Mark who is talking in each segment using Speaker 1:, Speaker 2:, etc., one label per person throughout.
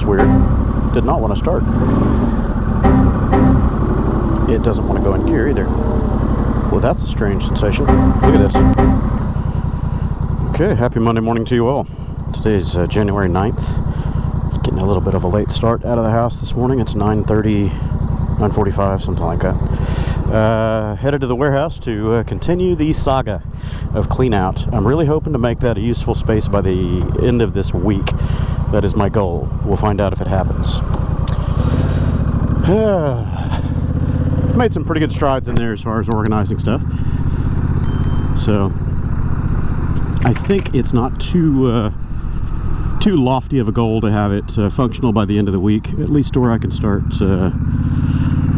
Speaker 1: weird. Did not want to start. It doesn't want to go in gear either. Well, that's a strange sensation. Look at this. Okay, happy Monday morning to you all. Today's January 9th. Getting a little bit of a late start out of the house this morning. It's 9:30, 9:45, something like that. Headed to the warehouse to continue the saga of clean out. I'm really hoping to make that a useful space by the end of this week. That is my goal. We'll find out if it happens. I've made some pretty good strides in there as far as organizing stuff. So I think it's not too lofty of a goal to have it functional by the end of the week, at least to where I can start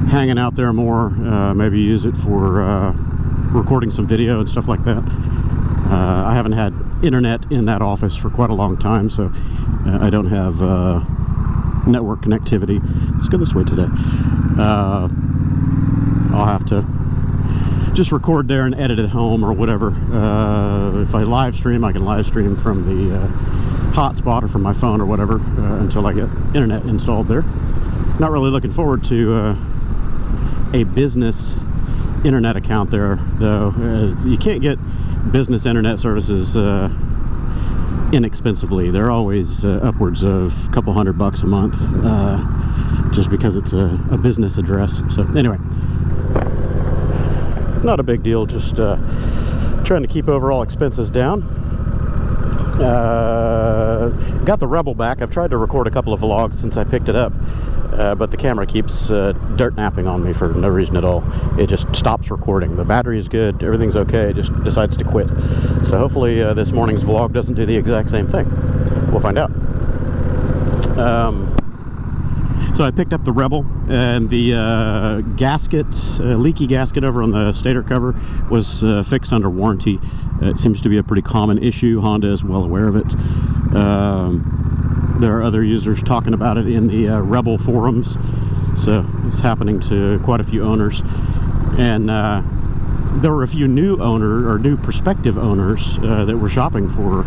Speaker 1: hanging out there more, maybe use it for recording some video and stuff like that. I haven't had internet in that office for quite a long time, so I don't have network connectivity. Let's go this way today. I'll have to just record there and edit at home or whatever. If I live stream, I can live stream from the hotspot or from my phone or whatever until I get internet installed there. Not really looking forward to a business internet account there, though. You can't get business internet services inexpensively. They're always upwards of a couple $100 a month, just because it's a business address. So anyway, not a big deal, just trying to keep overall expenses down. Got the Rebel back. I've tried to record a couple of vlogs since I picked it up, but the camera keeps dirt napping on me for no reason at all. It just stops recording. The battery is good, everything's okay, it just decides to quit. So hopefully this morning's vlog doesn't do the exact same thing. We'll find out. So I picked up the Rebel, and the gasket, leaky gasket over on the stator cover was fixed under warranty. It seems to be a pretty common issue. Honda is well aware of it. There are other users talking about it in the Rebel forums, so it's happening to quite a few owners. And there were a few new prospective owners that were shopping for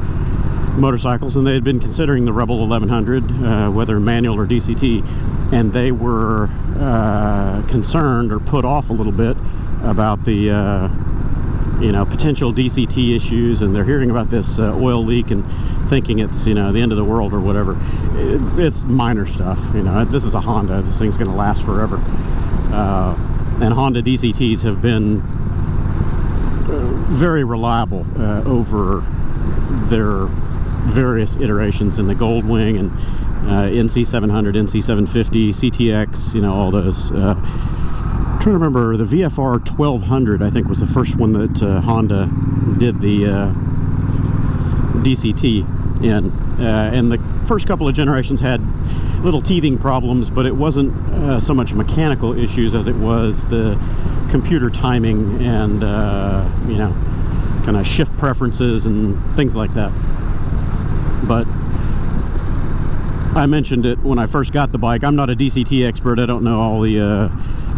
Speaker 1: motorcycles, and they had been considering the Rebel 1100, whether manual or DCT, and they were concerned or put off a little bit about the potential DCT issues, and they're hearing about this oil leak and thinking it's the end of the world or whatever. It's minor stuff. This is a Honda. This thing's going to last forever, and Honda DCTs have been very reliable over their various iterations in the Goldwing and NC700, NC750, CTX, all those. I'm trying to remember, the VFR 1200 I think was the first one that Honda did the DCT in, and the first couple of generations had little teething problems, but it wasn't so much mechanical issues as it was the computer timing and kind of shift preferences and things like that. But I mentioned it when I first got the bike. I'm not a DCT expert. I don't know all the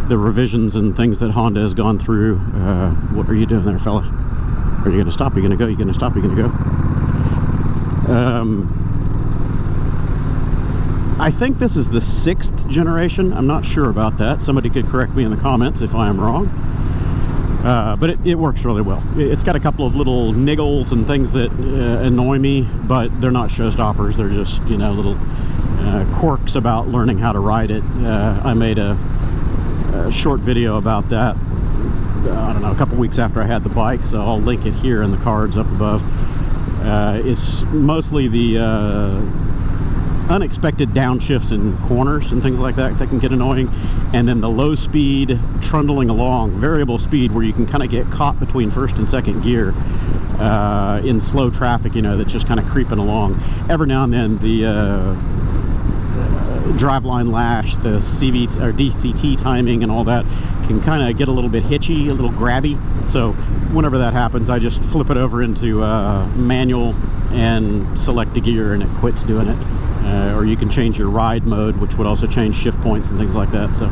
Speaker 1: revisions and things that Honda has gone through. What are you doing there, fella? Are you going to stop? Are you going to go? Are you going to stop? Are you going to go? I think this is the 6th generation. I'm not sure about that. Somebody could correct me in the comments if I am wrong. But it works really well. It's got a couple of little niggles and things that annoy me, but they're not showstoppers. They're just, little quirks about learning how to ride it. I made a short video about that, I don't know, a couple weeks after I had the bike, so I'll link it here in the cards up above. It's mostly the unexpected downshifts in corners and things like that can get annoying, and then the low speed trundling along, variable speed, where you can kind of get caught between first and second gear in slow traffic, that's just kind of creeping along. Every now and then the driveline lash, the CV or DCT timing and all that can kind of get a little bit hitchy, a little grabby. So whenever that happens, I just flip it over into manual and select a gear, and it quits doing it. Or you can change your ride mode, which would also change shift points and things like that. So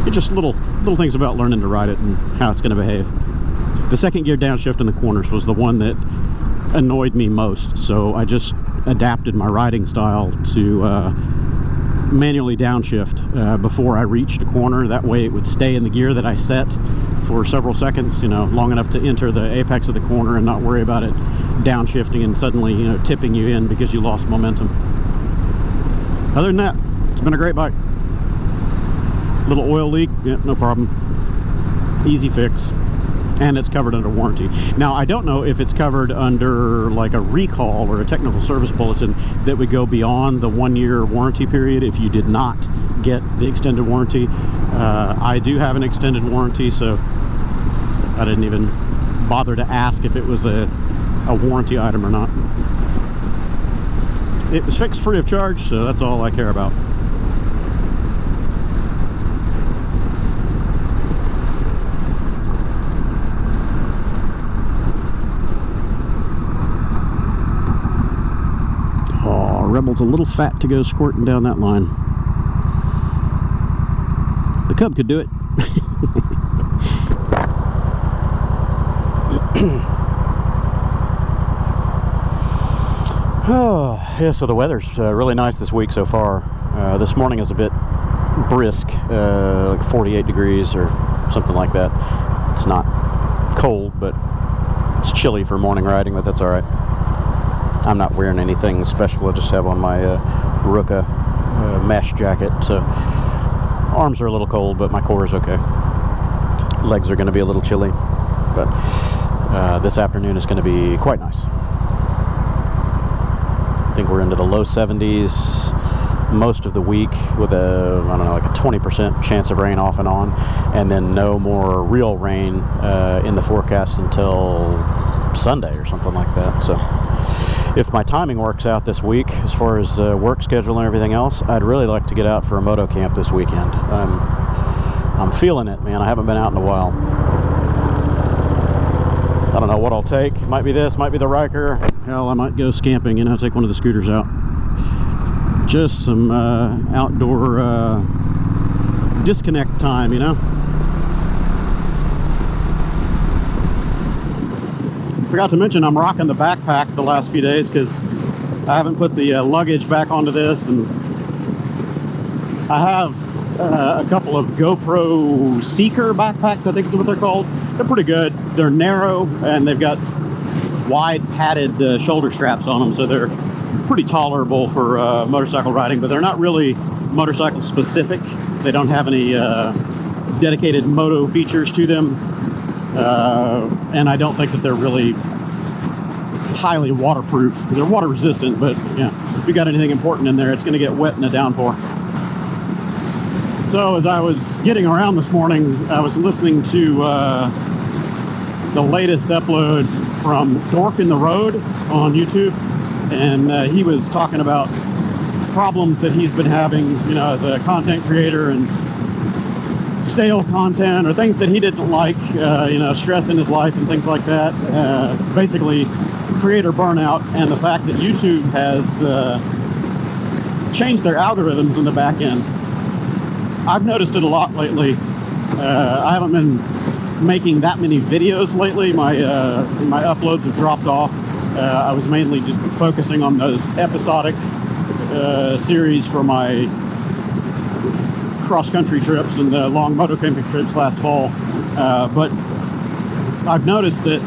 Speaker 1: it's just little things about learning to ride it and how it's going to behave. The second gear downshift in the corners was the one that annoyed me most, so I just adapted my riding style to manually downshift before I reached a corner. That way it would stay in the gear that I set for several seconds, you know, long enough to enter the apex of the corner and not worry about it downshifting and suddenly, you know, tipping you in because you lost momentum. Other than that, it's been a great bike. Little oil leak, yeah, no problem. Easy fix. And it's covered under warranty. Now, I don't know if it's covered under like a recall or a technical service bulletin that would go beyond the 1-year warranty period if you did not get the extended warranty. I do have an extended warranty, so I didn't even bother to ask if it was a warranty item or not. It was fixed free of charge, so that's all I care about. Rebel's a little fat to go squirting down that line. The Cub could do it. Oh, yeah, so the weather's really nice this week so far. This morning is a bit brisk, like 48 degrees or something like that. It's not cold, but it's chilly for morning riding, but that's all right. I'm not wearing anything special. I just have on my Ruka mesh jacket, so arms are a little cold, but my core is okay. Legs are going to be a little chilly, but this afternoon is going to be quite nice. I think we're into the low 70s most of the week with a, I don't know, like a 20% chance of rain off and on, and then no more real rain in the forecast until Sunday or something like that. So if my timing works out this week, as far as work schedule and everything else, I'd really like to get out for a moto camp this weekend. I'm feeling it, man. I haven't been out in a while. I don't know what I'll take. It might be this, might be the Riker. Hell, I might go scamping, you know, take one of the scooters out. Just some outdoor disconnect time, you know. Forgot to mention I'm rocking the backpack the last few days because I haven't put the luggage back onto this, and I have a couple of GoPro Seeker backpacks, I think is what they're called. They're pretty good. They're narrow and they've got wide padded shoulder straps on them, so they're pretty tolerable for motorcycle riding, but they're not really motorcycle specific. They don't have any dedicated moto features to them. And I don't think that they're really highly waterproof. They're water resistant, but yeah, if you got anything important in there, it's going to get wet in a downpour. So as I was getting around this morning, I was listening to the latest upload from Dork in the Road on YouTube, and he was talking about problems that he's been having, you know, as a content creator, and stale content or things that he didn't like, you know, stress in his life and things like that. Basically, creator burnout, and the fact that YouTube has changed their algorithms in the back end. I've noticed it a lot lately. I haven't been making that many videos lately. My uploads have dropped off. I was mainly focusing on those episodic series for my cross-country trips and the long moto camping trips last fall, but I've noticed that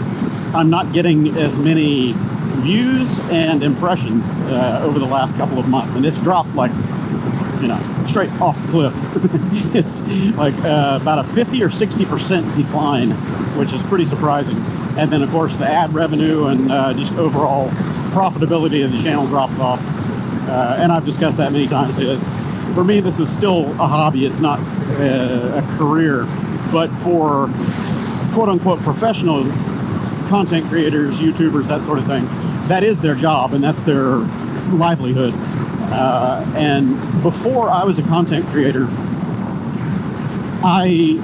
Speaker 1: I'm not getting as many views and impressions over the last couple of months, and it's dropped like, you know, straight off the cliff. It's like about a 50 or 60% decline, which is pretty surprising. And then of course the ad revenue and just overall profitability of the channel drops off, and I've discussed that many times. For me, this is still a hobby. It's not a career, but for quote-unquote professional content creators, YouTubers, that sort of thing, that is their job and that's their livelihood. And before I was a content creator, I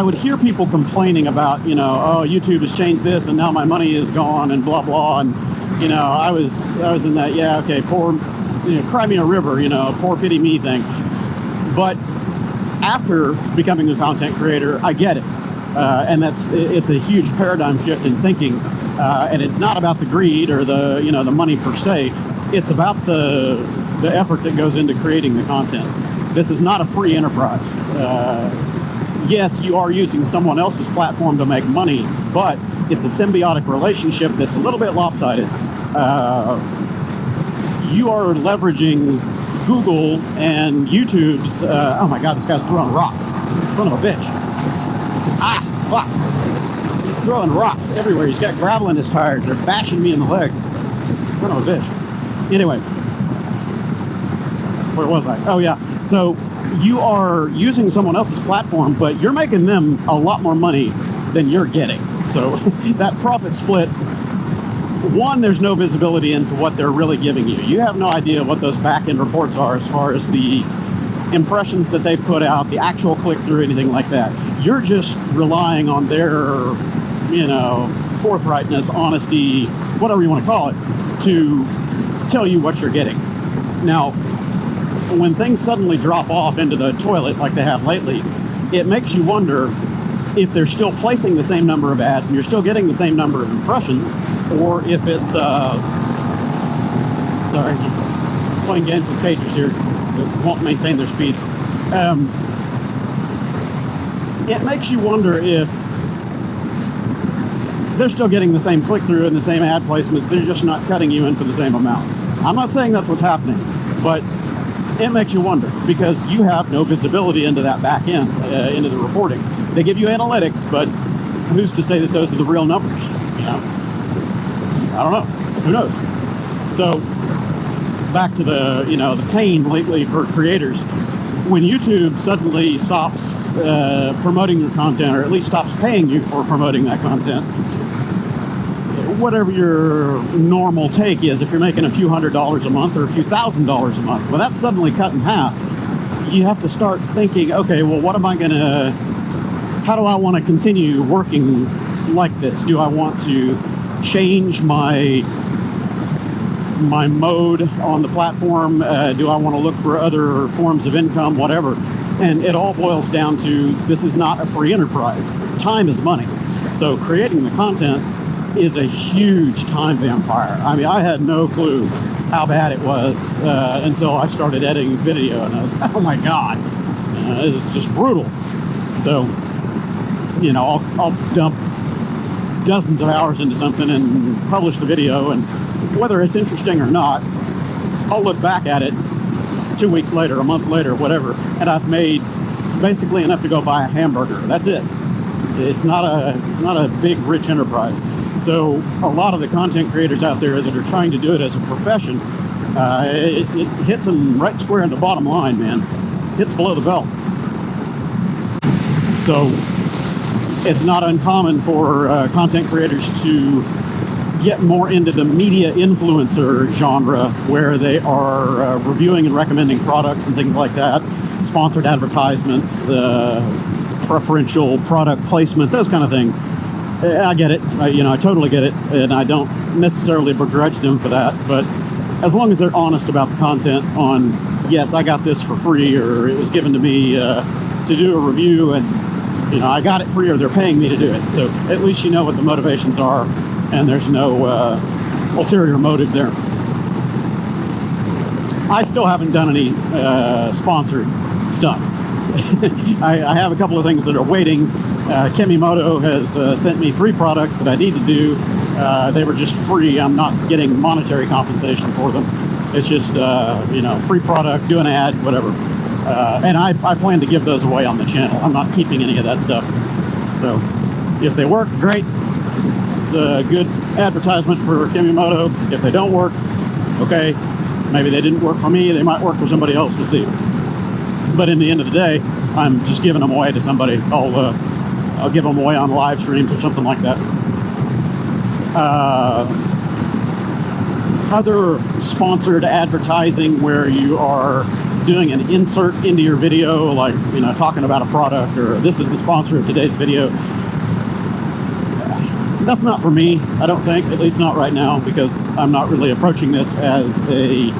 Speaker 1: would hear people complaining about, you know, oh, YouTube has changed this and now my money is gone and blah blah, and you know, I was in that, yeah, okay, poor, you know, cry me a river, you know, poor pity me thing. But after becoming a content creator, I get it. And it's a huge paradigm shift in thinking. And it's not about the greed or the, you know, the money per se. It's about the the effort that goes into creating the content. This is not a free enterprise. Yes, you are using someone else's platform to make money, but it's a symbiotic relationship that's a little bit lopsided. You are leveraging Google and YouTube's, oh my God, this guy's throwing rocks. Son of a bitch. Ah, fuck. He's throwing rocks everywhere. He's got gravel in his tires. They're bashing me in the legs. Son of a bitch. Anyway, where was I? Oh yeah, so you are using someone else's platform, but you're making them a lot more money than you're getting. So that profit split, one, there's no visibility into what they're really giving you. You have no idea what those back-end reports are as far as the impressions that they put out, the actual click-through, anything like that. You're just relying on their, you know, forthrightness, honesty, whatever you want to call it, to tell you what you're getting. Now, when things suddenly drop off into the toilet like they have lately, it makes you wonder if they're still placing the same number of ads and you're still getting the same number of impressions, or if it's, sorry, playing games with cages here that won't maintain their speeds. It makes you wonder if they're still getting the same click-through and the same ad placements, they're just not cutting you in for the same amount. I'm not saying that's what's happening, but it makes you wonder because you have no visibility into that back end, into the reporting. They give you analytics, but who's to say that those are the real numbers? You know, I don't know. Who knows? So back to the, you know, the pain lately for creators. When YouTube suddenly stops promoting your content, or at least stops paying you for promoting that content, whatever your normal take is, if you're making a few $100s a month or a few $1,000s a month, well, that's suddenly cut in half. You have to start thinking, okay, well, what am I gonna, how do I want to continue working like this? Do I want to change my mode on the platform? Do I want to look for other forms of income, whatever? And it all boils down to, this is not a free enterprise. Time is money. So creating the content is a huge time vampire. I mean, I had no clue how bad it was until I started editing video, and I was, oh my God, it's just brutal. So, you know, I'll dump dozens of hours into something and publish the video, and whether it's interesting or not, I'll look back at it 2 weeks later, a month later, whatever, and I've made basically enough to go buy a hamburger. That's it. It's not a big, rich enterprise. So a lot of the content creators out there that are trying to do it as a profession, it hits them right square in the bottom line, man. Hits below the belt. So it's not uncommon for content creators to get more into the media influencer genre, where they are reviewing and recommending products and things like that, sponsored advertisements, preferential product placement, those kind of things. I get it, you know, I totally get it, and I don't necessarily begrudge them for that, but as long as they're honest about the content on, yes, I got this for free, or it was given to me to do a review, and, you know, I got it free, or they're paying me to do it. So at least you know what the motivations are, and there's no ulterior motive there. I still haven't done any sponsored stuff. I have a couple of things that are waiting. QuasiMotard has sent me 3 products that I need to do. They were just free. I'm not getting monetary compensation for them. It's just, you know, free product, do an ad, whatever. And I plan to give those away on the channel. I'm not keeping any of that stuff. So if they work, great. It's a good advertisement for QuasiMotard. If they don't work, okay, maybe they didn't work for me. They might work for somebody else. We'll see. But in the end of the day, I'm just giving them away to somebody. I'll give them away on live streams or something like that. Other sponsored advertising where you are doing an insert into your video, like, you know, talking about a product, or this is the sponsor of today's video. That's not for me, I don't think, at least not right now, because I'm not really approaching this as a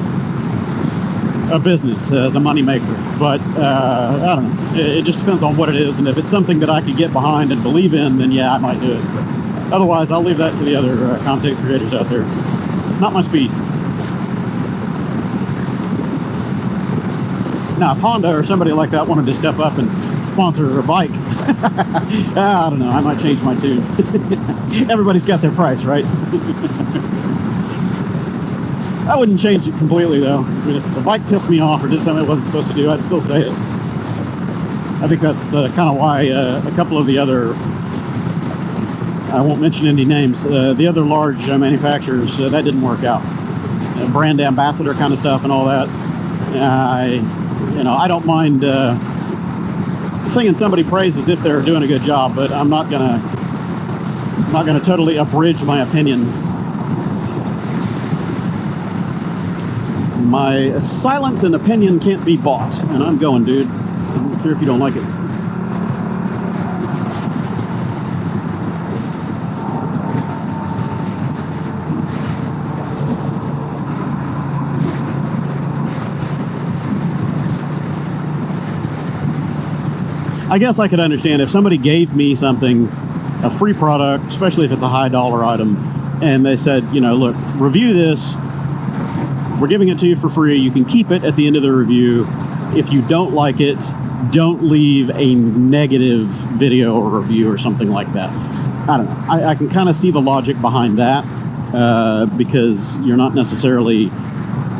Speaker 1: business, as a moneymaker. But I don't know, it just depends on what it is, and if it's something that I could get behind and believe in, then yeah, I might do it. But otherwise, I'll leave that to the other content creators out there. Not my speed. Now, if Honda or somebody like that wanted to step up and sponsor a bike, I don't know, I might change my tune. Everybody's got their price, right? I wouldn't change it completely, though. I mean, if the bike pissed me off or did something it wasn't supposed to do, I'd still say it. I think that's kind of why a couple of the other, I won't mention any names, the other large manufacturers, that didn't work out. Brand ambassador kind of stuff and all that. I don't mind singing somebody praises if they're doing a good job, but I'm not gonna totally abridge my opinion. My silence and opinion can't be bought, and I'm going, dude. I don't care if you don't like it. I guess I could understand if somebody gave me something, a free product, especially if it's a high dollar item, and they said, you know, look, review this. We're giving it to you for free. You can keep it at the end of the review. If you don't like it, don't leave a negative video or review or something like that. I don't know. I can kind of see the logic behind that because you're not necessarily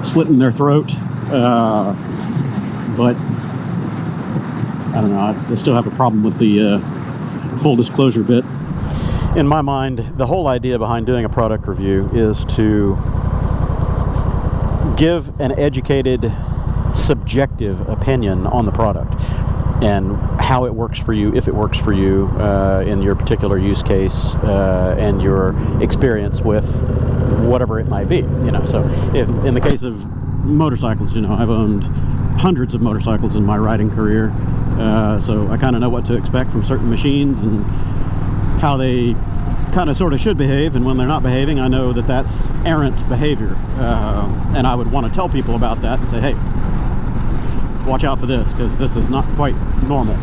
Speaker 1: slitting their throat. But I don't know. I still have a problem with the full disclosure bit. In my mind, the whole idea behind doing a product review is to give an educated, subjective opinion on the product and how it works for you, if it works for you in your particular use case and your experience with whatever it might be. You know, so in the case of motorcycles, you know, I've owned hundreds of motorcycles in my riding career, so I kind of know what to expect from certain machines and how they kind of sort of should behave, and when they're not behaving, I know that that's errant behavior, and I would want to tell people about that and say, hey, watch out for this, because this is not quite normal.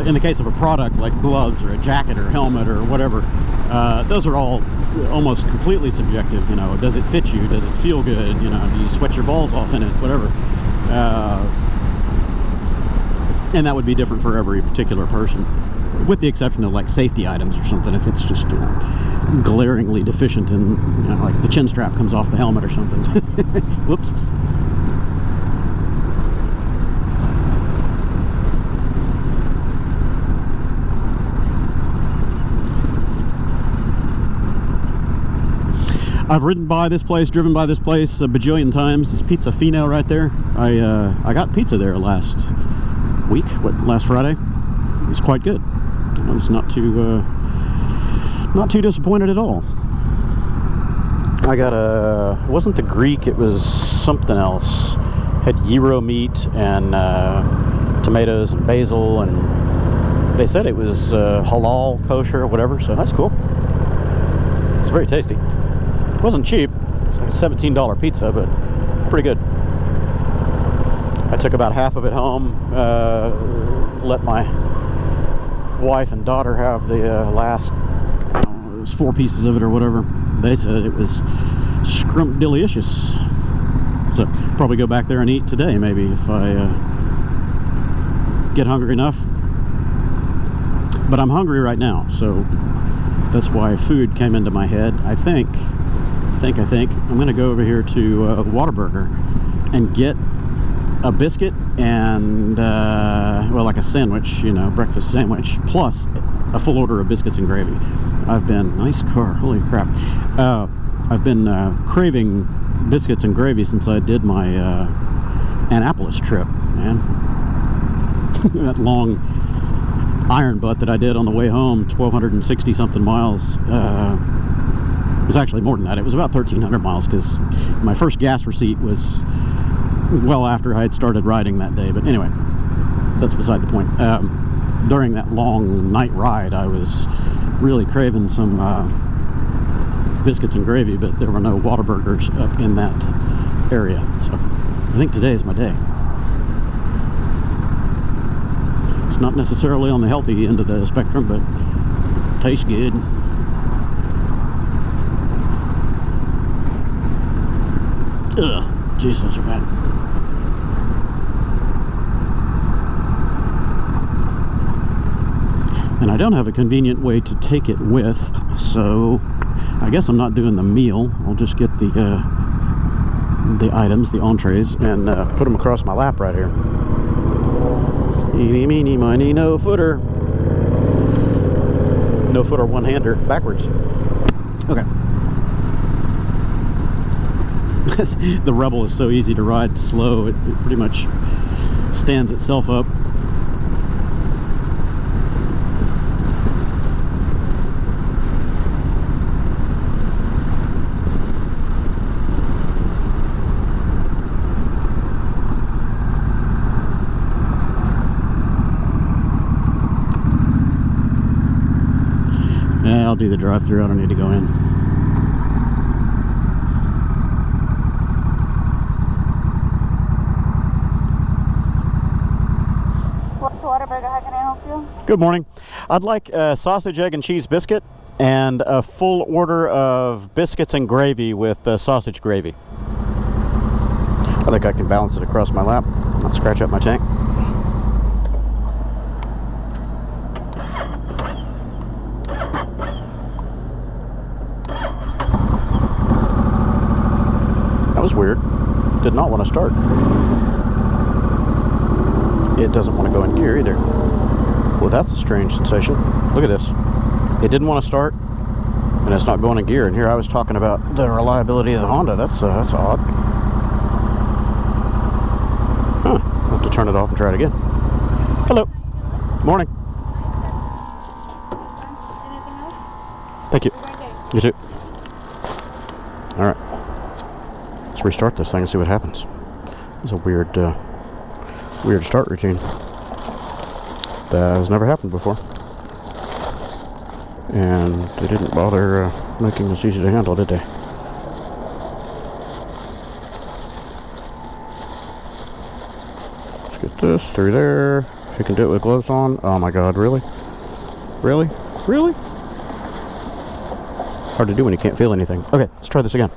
Speaker 1: In the case of a product like gloves or a jacket or helmet or whatever, those are all almost completely subjective. You know, does it fit you? Does it feel good? You know, do you sweat your balls off in it? Whatever. And that would be different for every particular person, with the exception of like safety items or something. If it's just, you know, glaringly deficient and, you know, like the chin strap comes off the helmet or something. Whoops. I've ridden by this place, driven by this place a bajillion times. This Pizza Fino right there. I got pizza there last Friday. It was quite good. I was not too disappointed at all. I got it wasn't the Greek, it was something else. Had gyro meat and tomatoes and basil, and they said it was halal, kosher, or whatever, so that's cool. It's very tasty. It wasn't cheap. It's like a $17 pizza, but pretty good. I took about half of it home, let my wife and daughter have the last, I don't know, it was 4 pieces of it or whatever. They said it was scrumptious. So probably go back there and eat today, maybe, if I get hungry enough. But I'm hungry right now, so that's why food came into my head. I think I'm gonna go over here to Whataburger and get a biscuit and well, like a sandwich, you know, breakfast sandwich, plus a full order of biscuits and gravy. I've been, nice car, holy crap. I've been craving biscuits and gravy since I did my Annapolis trip, man. That long iron butt that I did on the way home, 1,260 something miles. It was actually more than that. It was about 1,300 miles, because my first gas receipt was well after I had started riding that day. But anyway, that's beside the point. During that long night ride, I was really craving some biscuits and gravy, but there were no Whataburgers up in that area. So I think today is my day. It's not necessarily on the healthy end of the spectrum, but tastes good. Ugh, jeez, those are bad. And I don't have a convenient way to take it with, so I guess I'm not doing the meal. I'll just get the items, the entrees, and put them across my lap right here. Eeny, meeny, miny, no footer. No footer, one-hander, backwards. Okay. The Rebel is so easy to ride slow, it pretty much stands itself up. Yeah, I'll do the drive-thru. I don't need to go in.
Speaker 2: How can I help you?
Speaker 1: Good morning. I'd like a sausage, egg, and cheese biscuit and a full order of biscuits and gravy with sausage gravy. I think I can balance it across my lap, not scratch up my tank. That was weird. Did not want to start. It doesn't want to go in gear either. Well, that's a strange sensation. Look at this. It didn't want to start, and it's not going in gear. And here I was talking about the reliability of the Honda. That's odd. Huh. I'll have to turn it off and try it again. Hello. Morning.
Speaker 2: Anything else?
Speaker 1: Thank you.
Speaker 2: Have a great day.
Speaker 1: You too. All right. Let's restart this thing and see what happens. It's a weird start routine. That has never happened before. And they didn't bother making this easy to handle, did they? Let's get this through there. If you can do it with gloves on. Oh my god, really? Really? Really? Hard to do when you can't feel anything. Okay, let's try this again.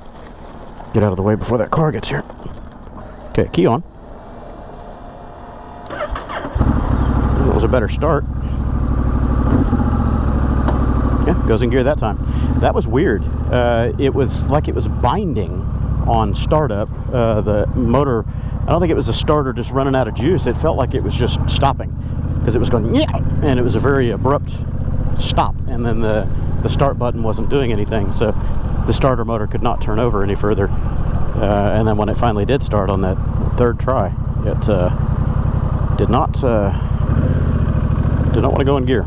Speaker 1: Get out of the way before that car gets here. Okay, key on. That was a better start. Yeah, goes in gear that time. That was weird. It was like it was binding on startup. The motor, I don't think it was the starter just running out of juice. It felt like it was just stopping because it was going, yeah, and it was a very abrupt stop. And then the start button wasn't doing anything, so the starter motor could not turn over any further. And then when it finally did start on that third try, it did not want to go in gear.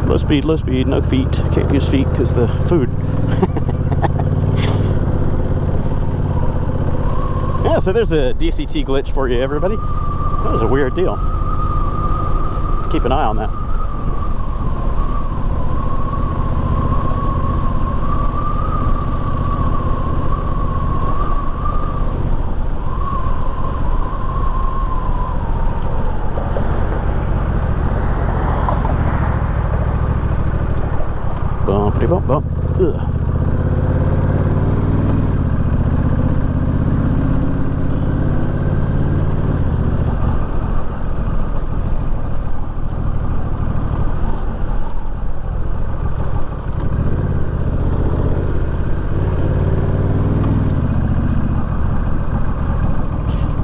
Speaker 1: Low speed, no feet. Can't use feet because the food. Yeah, so there's a DCT glitch for you, everybody. That was a weird deal. Keep an eye on that. Bumpity bump bump. Ugh.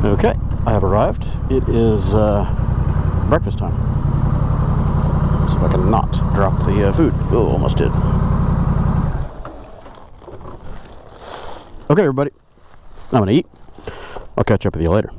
Speaker 1: Okay, I have arrived. It is breakfast time. See if I can not drop the food. Oh, almost did. Okay, everybody. I'm gonna eat. I'll catch up with you later.